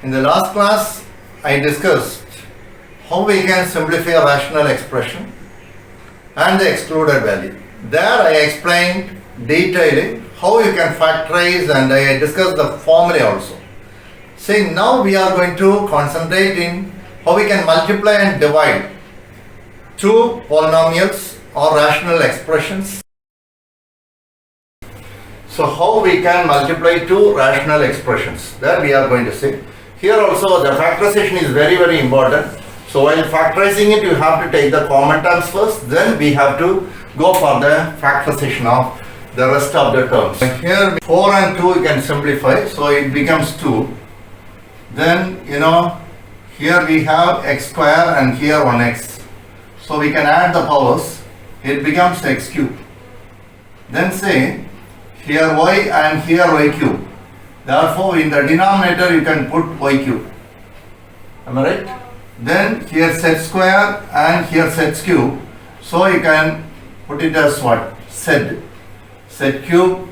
In the last class, I discussed how we can simplify a rational expression and the excluded value. There I explained detailing how you can factorize, and I discussed the formula also. See, now we are going to concentrate in how we can multiply and divide two polynomials or rational expressions. So how we can multiply two rational expressions, that we are going to see. Here also the factorization is very important. So while factorizing it, you have to take the common terms first, then we have to go for the factorization of the rest of the terms. Here 4 and 2 you can simplify, so it becomes 2. Then here we have x square and here 1x. So we can add the powers, it becomes x cube. Then say here y and here y cube. Therefore, in the denominator you can put y cube. Am I right? Then here z square and here z cube. So you can put it as what? Z. Z cube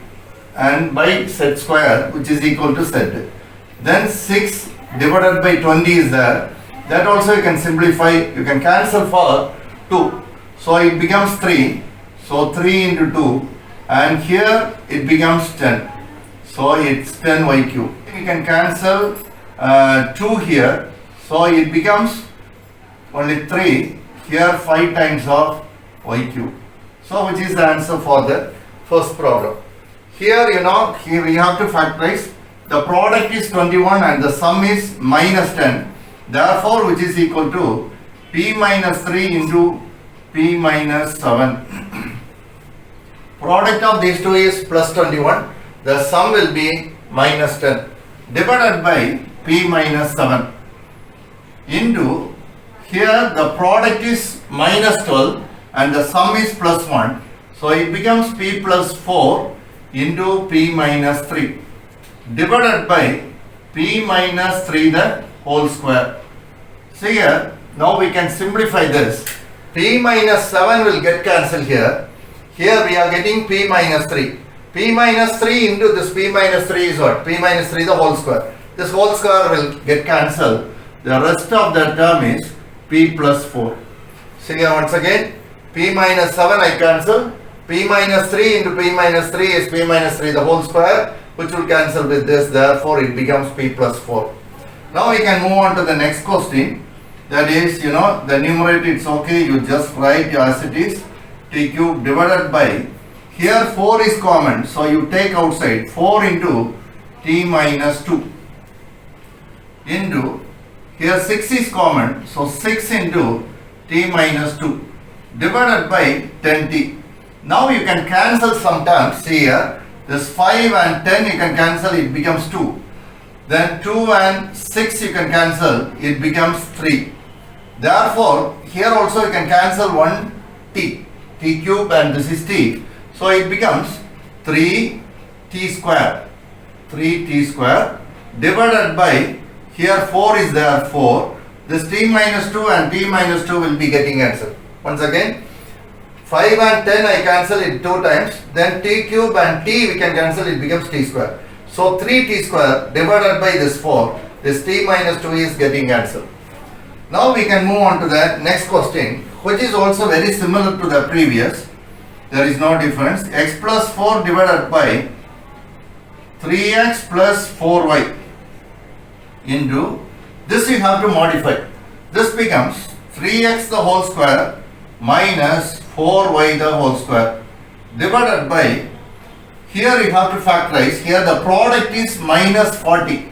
and by z square, which is equal to z. Then 6 divided by 20 is there. That also you can simplify. You can cancel for 2. So it becomes 3. So 3 into 2. And here it becomes 10. So it's 10y cube. We can cancel 2 here. So it becomes only 3. Here 5 times of y cube. So which is the answer for the first problem. Here here we have to factorize. The product is 21 and the sum is minus 10. Therefore which is equal to p minus 3 into p minus 7. Product of these two is plus 21. The sum will be minus 10 divided by p minus 7 into, here the product is minus 12 and the sum is plus 1. So it becomes p plus 4 into p minus 3 divided by p minus 3 the whole square. See here, now we can simplify this. P minus 7 will get cancelled here. Here we are getting p minus 3. P minus 3 into this p minus 3 is what? P minus 3 the whole square. This whole square will get cancelled. The rest of the term is p plus 4. See here once again, p minus 7 I cancel. P minus 3 into p minus 3 is p minus 3 the whole square, which will cancel with this. Therefore it becomes p plus 4. Now we can move on to the next question. That is, the numerator it's okay. You just write as it is. T cube divided by, here 4 is common, so you take outside 4 into t minus 2 into, here 6 is common, so 6 into t minus 2 divided by 10t. Now you can cancel some terms. See here, this 5 and 10 you can cancel, it becomes 2. Then 2 and 6 you can cancel, it becomes 3. Therefore here also you can cancel 1 t cube and this is t. So it becomes 3t square. 3t square divided by, here 4 is there, 4. This t minus 2 and t minus 2 will be getting cancelled. Once again, 5 and 10 I cancel it 2 times. Then t cube and t we can cancel, it becomes t square. So 3t square divided by this 4. This t minus 2 is getting cancelled. Now we can move on to the next question, which is also very similar to the previous. There is no difference. X plus 4 divided by 3x plus 4y into, this you have to modify. This becomes 3x the whole square minus 4y the whole square divided by, here you have to factorize. Here the product is minus 40.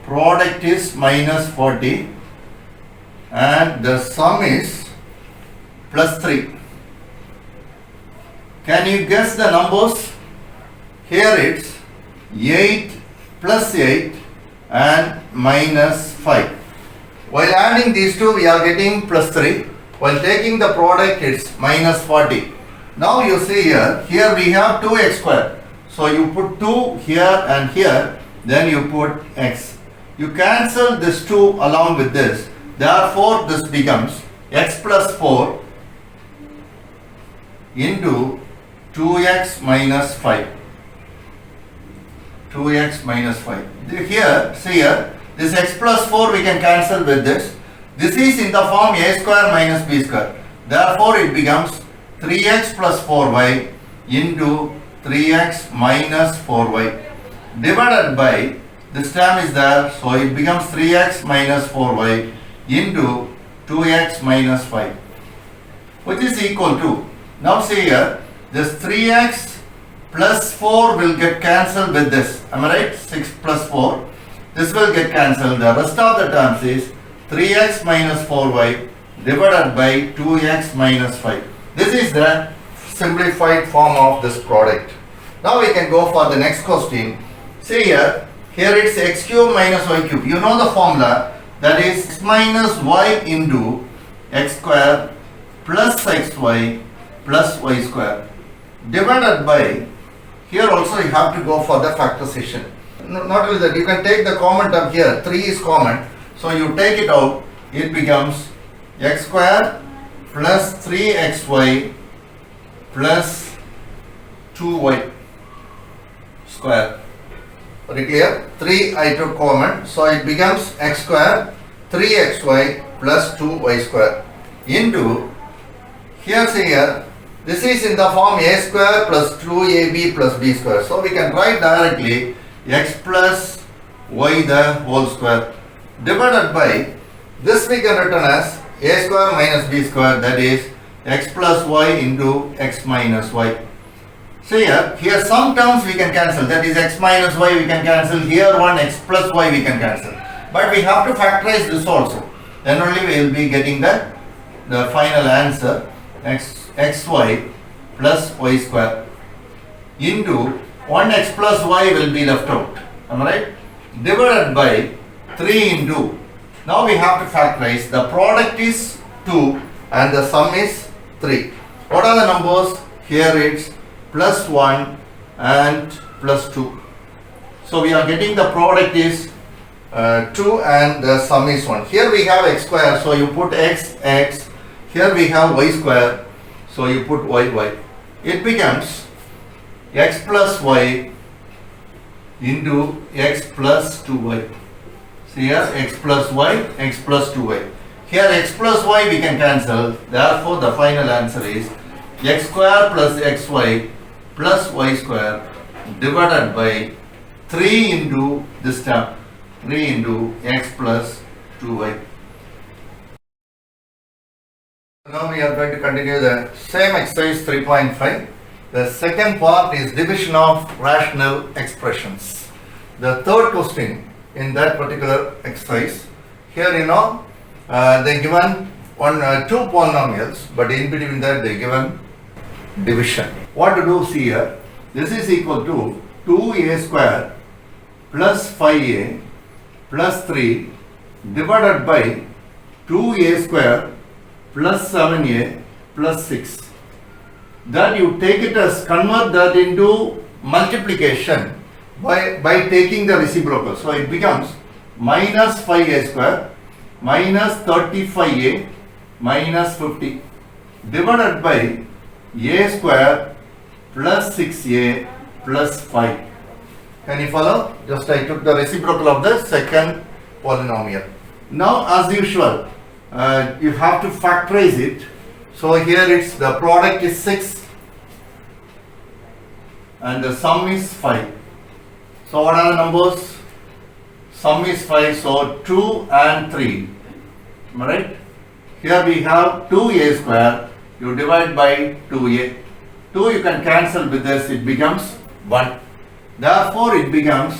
Product is minus 40 and the sum is plus 3. Can you guess the numbers? Here it's 8 plus 8 and minus 5. While adding these two we are getting plus 3. While taking the product it's minus 40. Now you see here we have 2x square. So you put 2 here and here, then you put x. You cancel this 2 along with this. Therefore this becomes x plus 4 into 2x minus 5. 2x minus 5. Here, see here, This x plus 4 we can cancel with this. This is in the form a square minus b square. Therefore, it becomes 3x plus 4y into 3x minus 4y divided by, this term is there, so it becomes 3x minus 4y into 2x minus 5, which is equal to, now see here, this 3x plus 4 will get cancelled with this, am I right? 6 plus 4, this will get cancelled. The rest of the terms is 3x minus 4y divided by 2x minus 5. This is the simplified form of this product. Now we can go for the next question. See here it's x cube minus y cube. You know the formula, that is x minus y into x square plus xy plus y square divided by, here also you have to go for the factorization. Not only that, you can take the common term here, 3 is common, so you take it out, it becomes x square plus 3xy plus 2y square. Very clear? 3 I took common, so it becomes x square 3xy plus 2y square into, here see here, this is in the form a square plus 2ab plus b square. So we can write directly x plus y the whole square divided by, this we can written as a square minus b square, that is x plus y into x minus y. So here some terms we can cancel, that is x minus y we can cancel, here one x plus y we can cancel. But we have to factorize this also. Then only we will be getting the final answer, xy plus y square into 1x plus y will be left out. Am I right? Divided by 3 into, now we have to factorize, the product is 2 and the sum is 3. What are the numbers? Here it's plus 1 and plus 2. So we are getting the product is 2 and the sum is 1. Here we have x square, so you put x. Here we have y square, so you put y. It becomes x plus y into x plus 2y. See here x plus y, x plus 2y. Here x plus y we can cancel, therefore the final answer is x square plus xy plus y square divided by 3 into this term, 3 into x plus 2y. Now we are going to continue the same exercise 3.5. The second part is division of rational expressions. The third question in that particular exercise, here they given two polynomials, but in between that they given division. What to do, see here, this is equal to 2a square plus 5a plus 3 divided by 2a square plus 7a plus 6. That you take it as, convert that into multiplication by taking the reciprocal. So it becomes minus 5a square minus 35a minus 50 divided by a square plus 6a plus 5. Can you follow? Just I took the reciprocal of the second polynomial. Now as usual, you have to factorize it. So here it's, the product is 6 and the sum is 5. So what are the numbers? Sum is 5, so 2 and 3. Am I right? Here we have 2a square, you divide by 2a. 2 you can cancel with this, it becomes 1. Therefore it becomes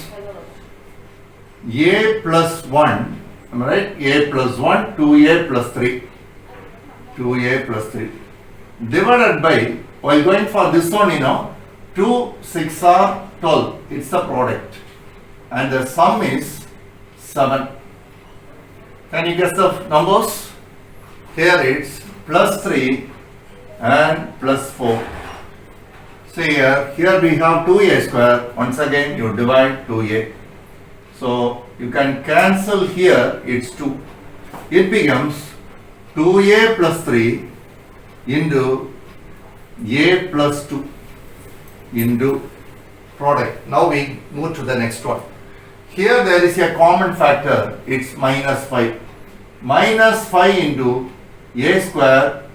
a plus 1, am I right? A plus 1, 2a plus 3. 2a plus 3 divided by, while going for this one, 2, 6 are 12, it's the product, and the sum is 7. Can you guess the numbers? Here it's plus 3 and plus 4. See here we have 2a square, once again you divide 2a. So you can cancel here, it's 2. It becomes 2a plus 3 into a plus 2 into product. Now we move to the next one. here there is a common factor, it's minus 5. Minus 5 into a square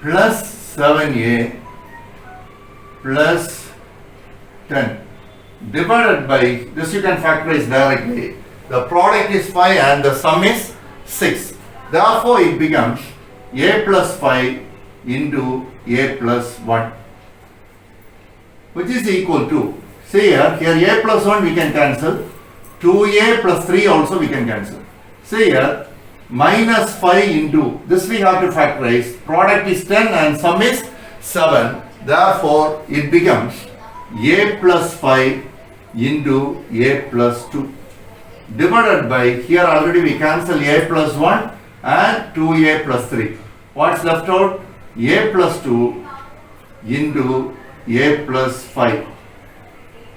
plus 7a plus 10 divided by, this you can factorize directly. The product is 5 and the sum is 6. Therefore, it becomes a plus 5 into a plus 1, which is equal to, see here a plus 1 we can cancel, 2a plus 3 also we can cancel. See here, minus 5 into, this we have to factorize, product is 10 and sum is 7. Therefore, it becomes a plus 5 into a plus 2 divided by, here already we cancel a plus 1 and 2a plus 3. What's left out? A plus 2 into a plus 5,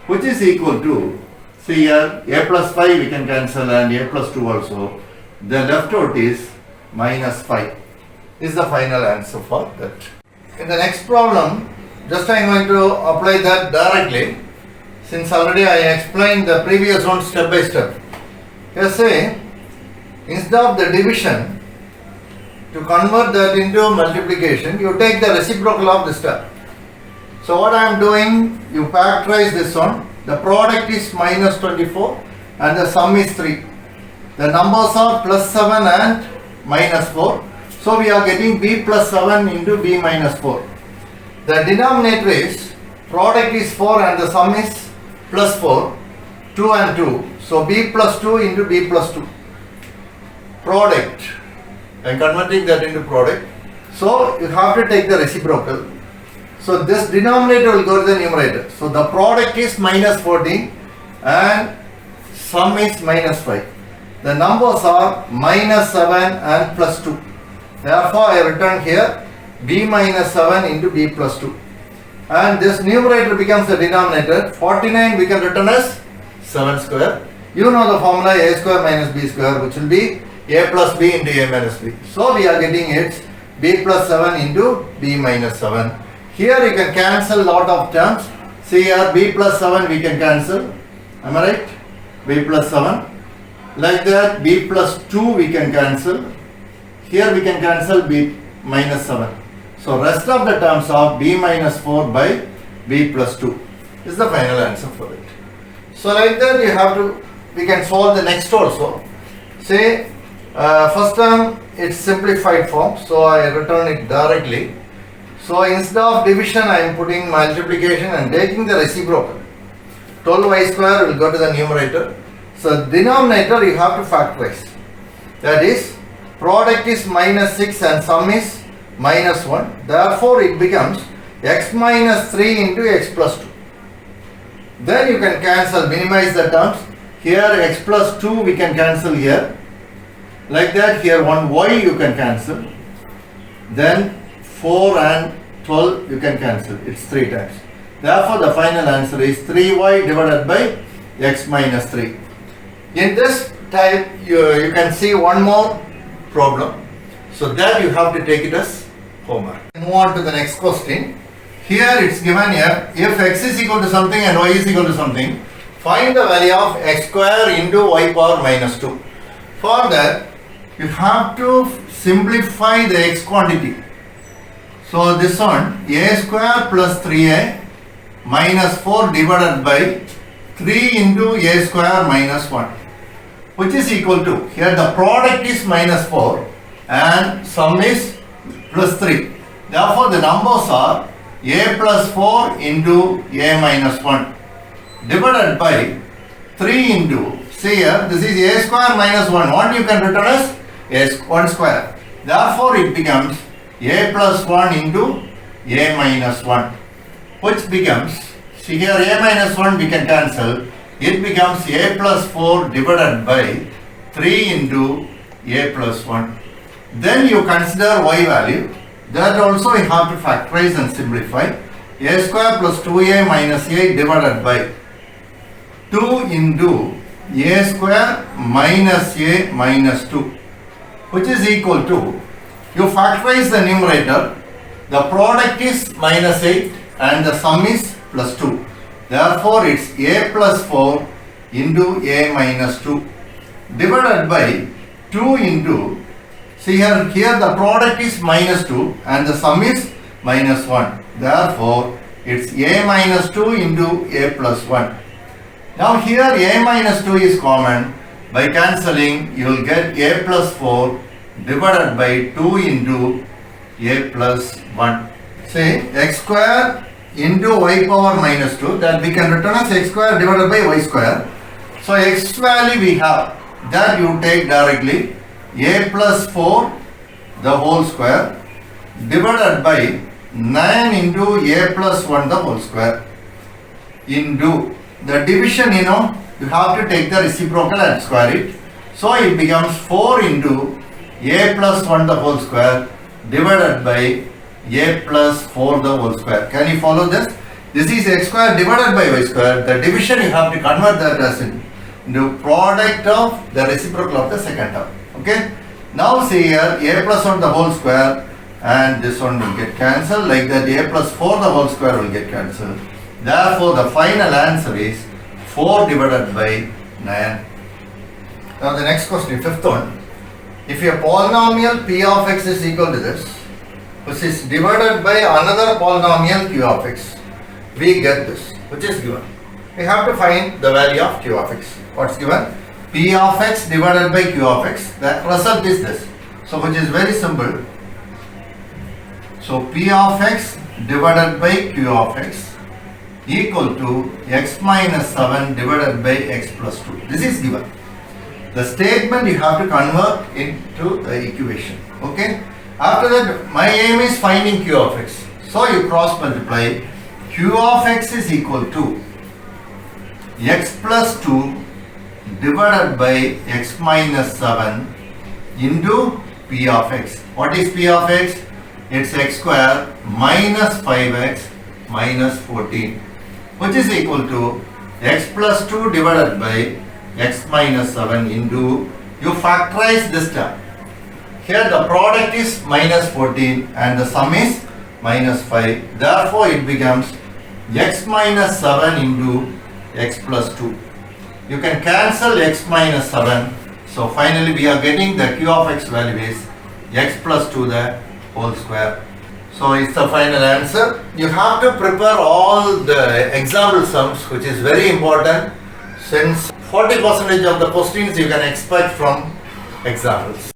which is equal to, see here, a plus 5 we can cancel and a plus 2 also. The left out is minus 5. This is the final answer for that. In the next problem, just I am going to apply that directly, since already I explained the previous one step by step. Here say, instead of the division, to convert that into multiplication, you take the reciprocal of this step. So what I am doing, you factorize this one. The product is minus 24 and the sum is 3. The numbers are plus 7 and minus 4. So we are getting b plus 7 into b minus 4. The denominator is, product is 4 and the sum is plus 4, 2 and 2. So b plus 2 into b plus 2. Product, I am converting that into product. So you have to take the reciprocal. So this denominator will go to the numerator. So the product is minus 14 and sum is minus 5. The numbers are minus 7 and plus 2. Therefore, I return here b minus 7 into b plus 2. And this numerator becomes the denominator. 49 we can return as 7 square. You know the formula a square minus b square, which will be a plus b into a minus b. So we are getting it b plus 7 into b minus 7. Here you can cancel lot of terms. See here b plus 7 we can cancel. Am I right? B plus 7. Like that b plus 2 we can cancel. Here we can cancel b minus 7. So rest of the terms are b minus 4 by b plus 2. This is the final answer for it. So like that you have to, we can solve the next also. Say first term it's simplified form, so I return it directly. So instead of division I am putting multiplication and taking the reciprocal. 12y square will go to the numerator. So denominator you have to factorize. That is, product is minus 6 and sum is minus 1. Therefore it becomes x minus 3 into x plus 2. Then you can cancel, minimize the terms. Here x plus 2 we can cancel here. Like that, here one y you can cancel. Then 4 and 12 you can cancel. It's 3 times. Therefore the final answer is 3y divided by x minus 3. In this type you can see one more problem. So that you have to take it as homework. Move on to the next question. Here it's given here, if x is equal to something and y is equal to something, find the value of x square into y power minus 2. For that, you have to simplify the x quantity. So this one, a square plus 3a minus 4 divided by 3 into a square minus 1, which is equal to, here the product is minus 4 and sum is plus 3. Therefore the numbers are a plus 4 into a minus 1 divided by 3 into, see here, this is a square minus 1. 1 you can return as a1 square. Therefore it becomes a plus 1 into a minus 1, which becomes, see here a minus 1 we can cancel. It becomes a plus 4 divided by 3 into a plus 1. Then you consider y value. That also you have to factorize and simplify. A square plus 2a minus a divided by 2 into a square minus a minus 2, which is equal to, you factorize the numerator, the product is minus 8 and the sum is plus 2. Therefore it's a plus 4 into a minus 2 divided by 2 into, see here the product is minus 2 and the sum is minus 1. Therefore, it's a minus 2 into a plus 1. Now here a minus 2 is common. By cancelling, you will get a plus 4 divided by 2 into a plus 1. Say x square into y power minus 2, that we can return as x square divided by y square. So x value we have, that you take directly a plus 4 the whole square divided by 9 into a plus 1 the whole square into the division, you have to take the reciprocal and square it. So it becomes 4 into a plus 1 the whole square divided by a plus 4 the whole square. Can you follow this? This is x square divided by y square. The division you have to convert that as into product of the reciprocal of the second term. Okay. Now see here a plus 1 the whole square and this one will get cancelled, like that a plus 4 the whole square will get cancelled. Therefore the final answer is 4 divided by 9. Now the next question, fifth one. If a polynomial p of x is equal to this, which is divided by another polynomial q of x, we get this, which is given. We have to find the value of q of x. What's given? P of x divided by q of x. The result is this. So which is very simple. So P of x divided by q of x equal to x minus 7 divided by x plus 2. This is given. The statement you have to convert into the equation. Okay. After that, my aim is finding q of x. So you cross multiply. Q of x is equal to x plus 2 divided by x minus 7 into P of x. What is P of x? It's x square minus 5x minus 14, which is equal to x plus 2 divided by x minus 7 into, you factorize this term. Here the product is minus 14 and the sum is minus 5. Therefore it becomes x minus 7 into x plus 2. You can cancel x minus 7. So finally we are getting the q of x value is x plus 2 the whole square. So it's the final answer. You have to prepare all the example sums, which is very important, since 40% of the questions you can expect from examples.